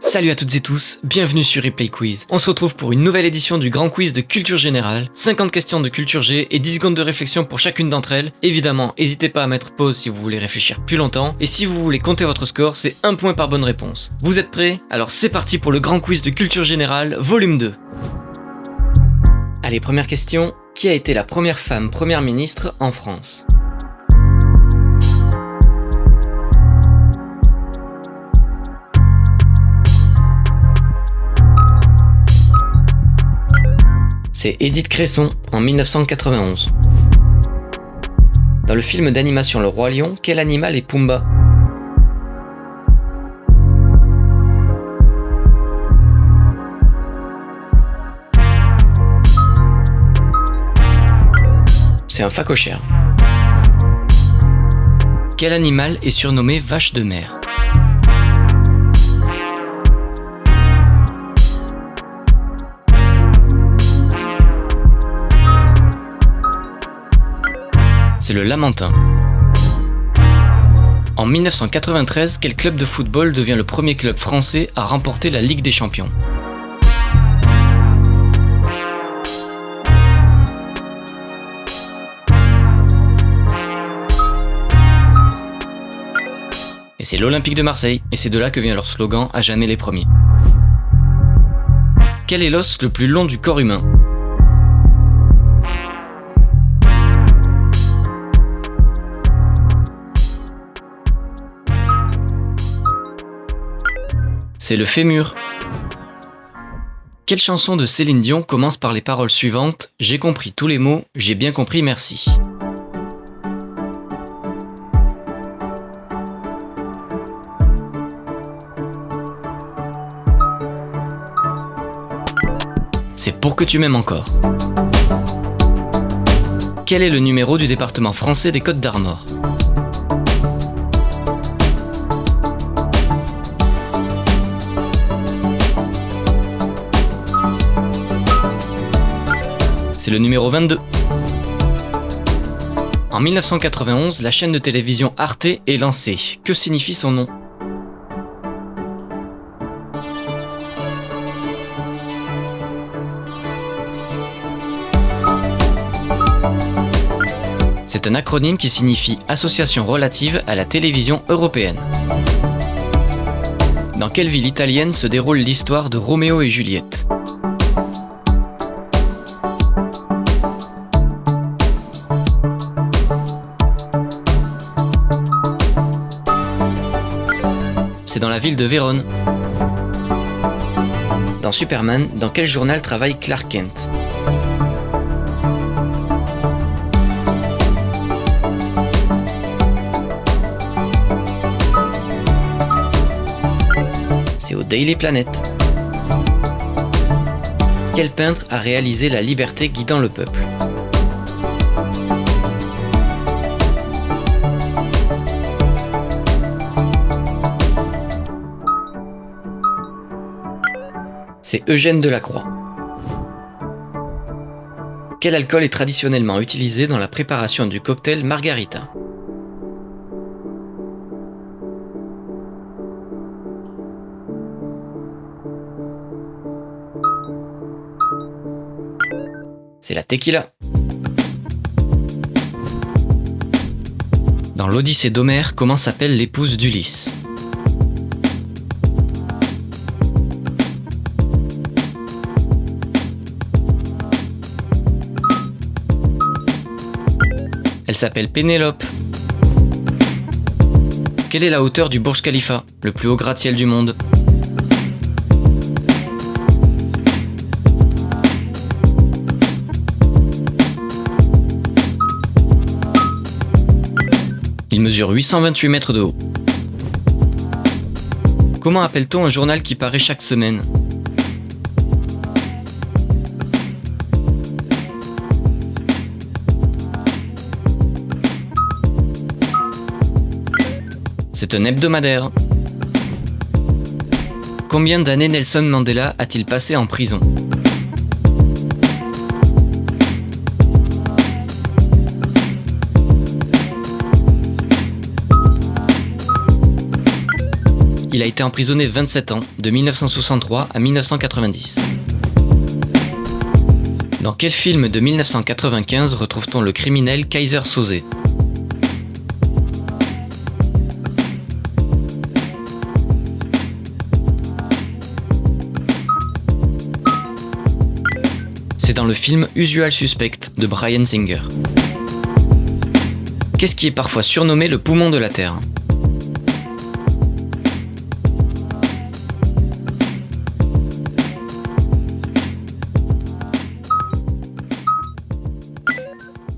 Salut à toutes et tous, bienvenue sur Replay Quiz. On se retrouve pour une nouvelle édition du grand quiz de culture générale. 50 questions de culture G et 10 secondes de réflexion pour chacune d'entre elles. Évidemment, n'hésitez pas à mettre pause si vous voulez réfléchir plus longtemps. Et si vous voulez compter votre score, c'est 1 point par bonne réponse. Vous êtes prêts? Alors c'est parti pour le grand quiz de culture générale, volume 2. Allez, première question. Qui a été la première femme première ministre en France? C'est Édith Cresson, en 1991. Dans le film d'animation Le Roi Lion, quel animal est Pumba? C'est un phacochère. Quel animal est surnommé vache de mer? C'est le Lamentin. En 1993, quel club de football devient le premier club français à remporter la Ligue des Champions? Et c'est l'Olympique de Marseille, et c'est de là que vient leur slogan « À jamais les premiers ». Quel est l'os le plus long du corps humain? C'est le fémur. Quelle chanson de Céline Dion commence par les paroles suivantes: J'ai compris tous les mots, j'ai bien compris, merci. C'est Pour que tu m'aimes encore. Quel est le numéro du département français des Côtes-d'Armor? C'est le numéro 22. En 1991, la chaîne de télévision Arte est lancée. Que signifie son nom? C'est un acronyme qui signifie Association relative à la télévision européenne. Dans quelle ville italienne se déroule l'histoire de Roméo et Juliette? C'est dans la ville de Vérone. Dans Superman, dans quel journal travaille Clark Kent? C'est au Daily Planet. Quel peintre a réalisé La liberté guidant le peuple? C'est Eugène Delacroix. Quel alcool est traditionnellement utilisé dans la préparation du cocktail Margarita? C'est la tequila. Dans l'Odyssée d'Homère, comment s'appelle l'épouse d'Ulysse? Elle s'appelle Pénélope. Quelle est la hauteur du Burj Khalifa, le plus haut gratte-ciel du monde? Il mesure 828 mètres de haut. Comment appelle-t-on un journal qui paraît chaque semaine? C'est un hebdomadaire. Combien d'années Nelson Mandela a-t-il passé en prison? il a été emprisonné 27 ans, de 1963 à 1990. Dans quel film de 1995 retrouve-t-on le criminel Keyser Söze ? C'est dans le film Usual Suspect de Bryan Singer. Qu'est-ce qui est parfois surnommé le poumon de la Terre ?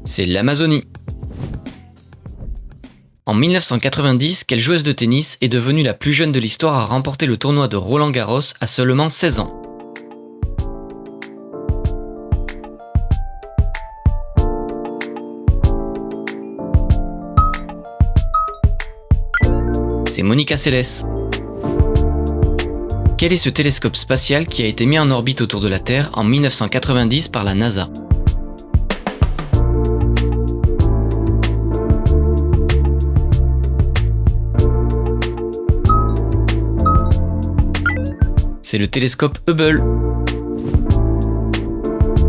C'est l'Amazonie. En 1990, quelle joueuse de tennis est devenue la plus jeune de l'histoire à remporter le tournoi de Roland-Garros à seulement 16 ans ? C'est Monica Seles. Quel est ce télescope spatial qui a été mis en orbite autour de la Terre en 1990 par la NASA ? C'est le télescope Hubble.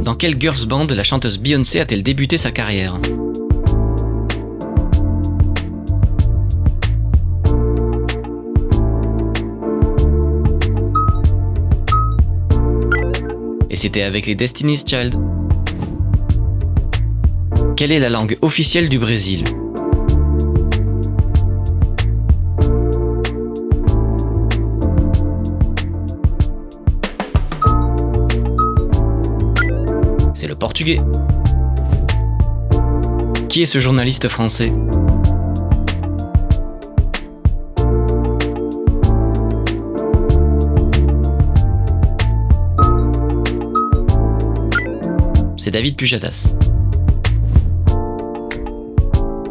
Dans quelle girls band la chanteuse Beyoncé a-t-elle débuté sa carrière ? Et c'était avec les Destiny's Child. Quelle est la langue officielle du Brésil ? C'est le portugais. Qui est ce journaliste français ? C'est David Pujadas.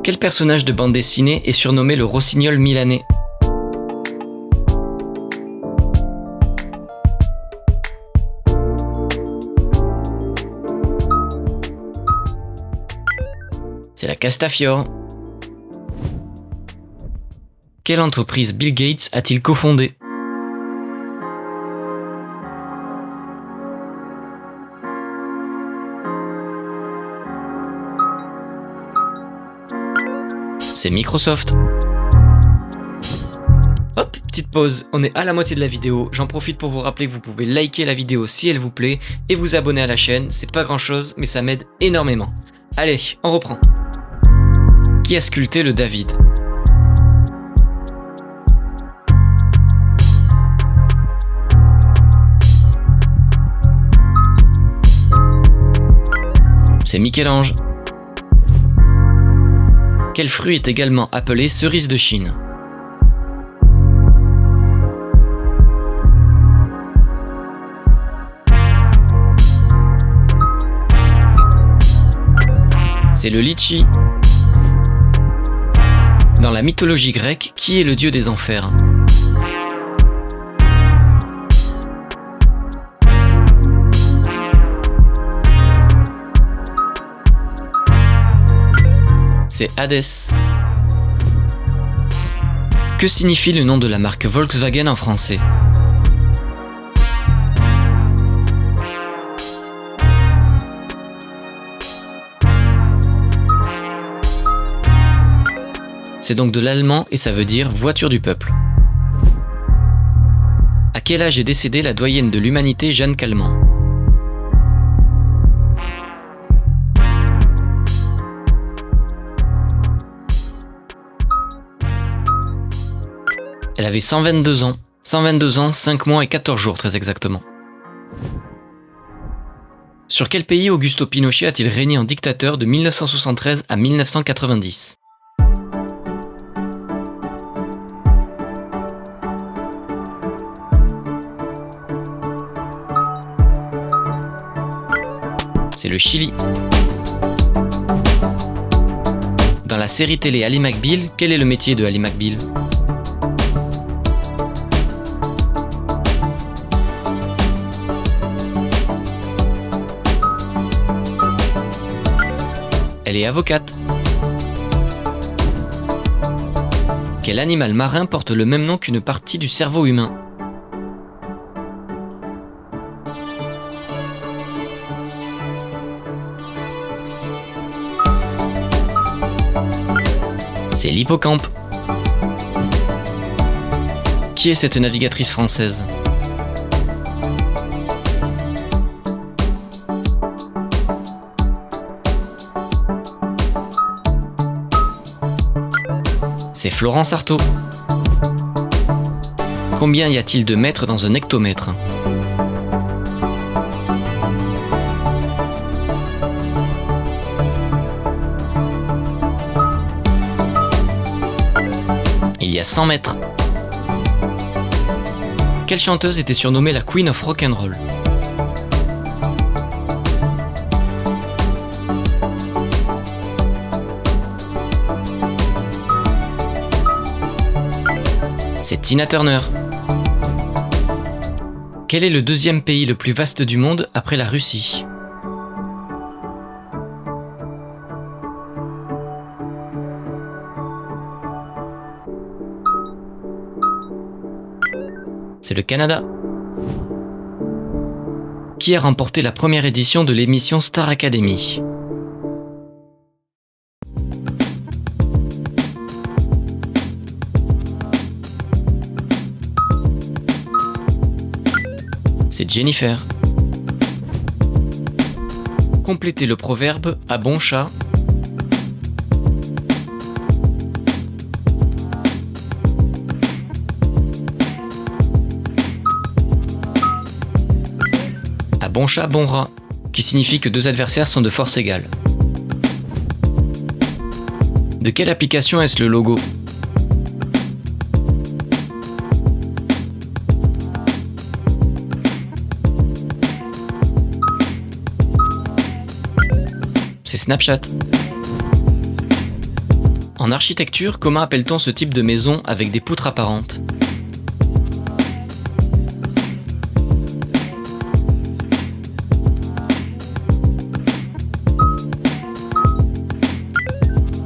Quel personnage de bande dessinée est surnommé le Rossignol milanais ? C'est la Castafiore. Quelle entreprise Bill Gates a-t-il cofondée ? C'est Microsoft. Hop, petite pause, on est à la moitié de la vidéo. J'en profite pour vous rappeler que vous pouvez liker la vidéo si elle vous plaît et vous abonner à la chaîne. C'est pas grand chose, mais ça m'aide énormément. Allez, on reprend. Qui a sculpté le David ? C'est Michel-Ange. Quel fruit est également appelé cerise de Chine ? C'est le litchi. Dans la mythologie grecque, qui est le dieu des enfers ? C'est Hadès. Que signifie le nom de la marque Volkswagen en français ? C'est donc de l'allemand et ça veut dire voiture du peuple. À quel âge est décédée la doyenne de l'humanité Jeanne Calment ? Elle avait 122 ans. 122 ans, 5 mois et 14 jours très exactement. Sur quel pays Augusto Pinochet a-t-il régné en dictateur de 1973 à 1990 ? C'est le Chili. Dans la série télé Ally McBeal, quel est le métier de Ally McBeal ? Elle est avocate. Quel animal marin porte le même nom qu'une partie du cerveau humain? C'est l'hippocampe. Qui est cette navigatrice française? C'est Florence Artaud. Combien y a-t-il de mètres dans un hectomètre? Il y a 100 mètres. Quelle chanteuse était surnommée la Queen of Rock'n'Roll? C'est Tina Turner. Quel est le deuxième pays le plus vaste du monde après la Russie? C'est le Canada. Qui a remporté la première édition de l'émission Star Academy? C'est Jennifer. Complétez le proverbe « à bon chat ». À bon chat, bon rat, qui signifie que deux adversaires sont de force égale. De quelle application est-ce le logo? C'est Snapchat. En architecture, comment appelle-t-on ce type de maison avec des poutres apparentes?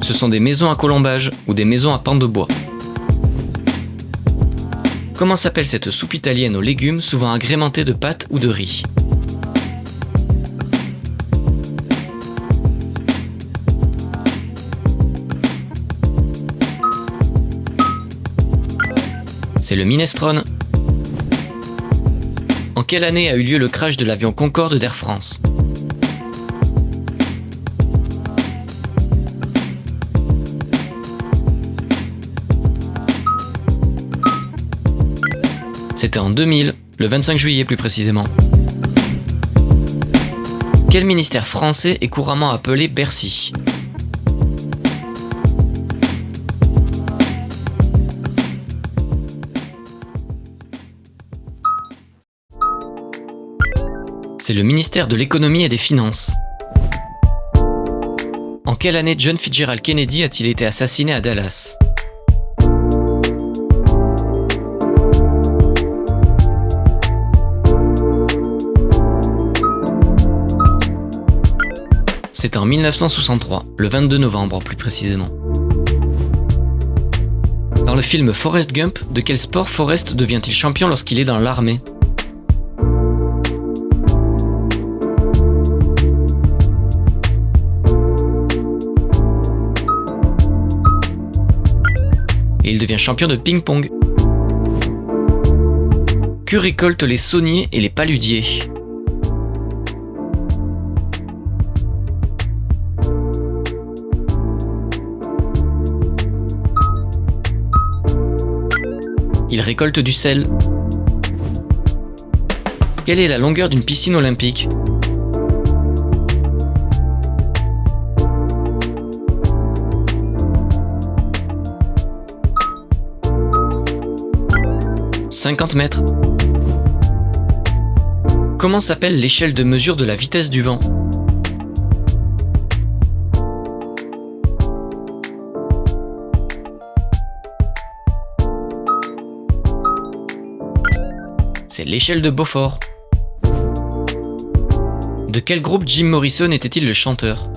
Ce sont des maisons à colombage ou des maisons à pans de bois. Comment s'appelle cette soupe italienne aux légumes souvent agrémentée de pâtes ou de riz? C'est le minestrone. En quelle année a eu lieu le crash de l'avion Concorde d'Air France? C'était en 2000, le 25 juillet plus précisément. Quel ministère français est couramment appelé Bercy? C'est le ministère de l'économie et des finances. En quelle année John Fitzgerald Kennedy a-t-il été assassiné à Dallas? C'est en 1963, le 22 novembre plus précisément. Dans le film Forrest Gump, de quel sport Forrest devient-il champion lorsqu'il est dans l'armée? Et il devient champion de ping-pong. Que récoltent les sauniers et les paludiers? Ils récoltent du sel. Quelle est la longueur d'une piscine olympique? « 50 mètres. Comment s'appelle l'échelle de mesure de la vitesse du vent? C'est l'échelle de Beaufort. De quel groupe Jim Morrison était-il le chanteur?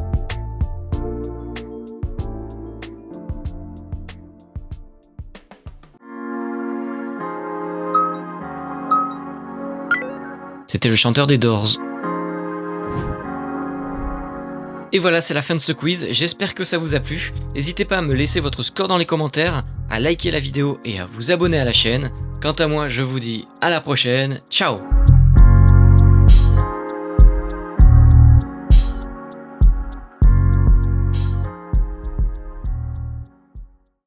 C'était le chanteur des Doors. Et voilà, c'est la fin de ce quiz, j'espère que ça vous a plu. N'hésitez pas à me laisser votre score dans les commentaires, à liker la vidéo et à vous abonner à la chaîne. Quant à moi, je vous dis à la prochaine, ciao!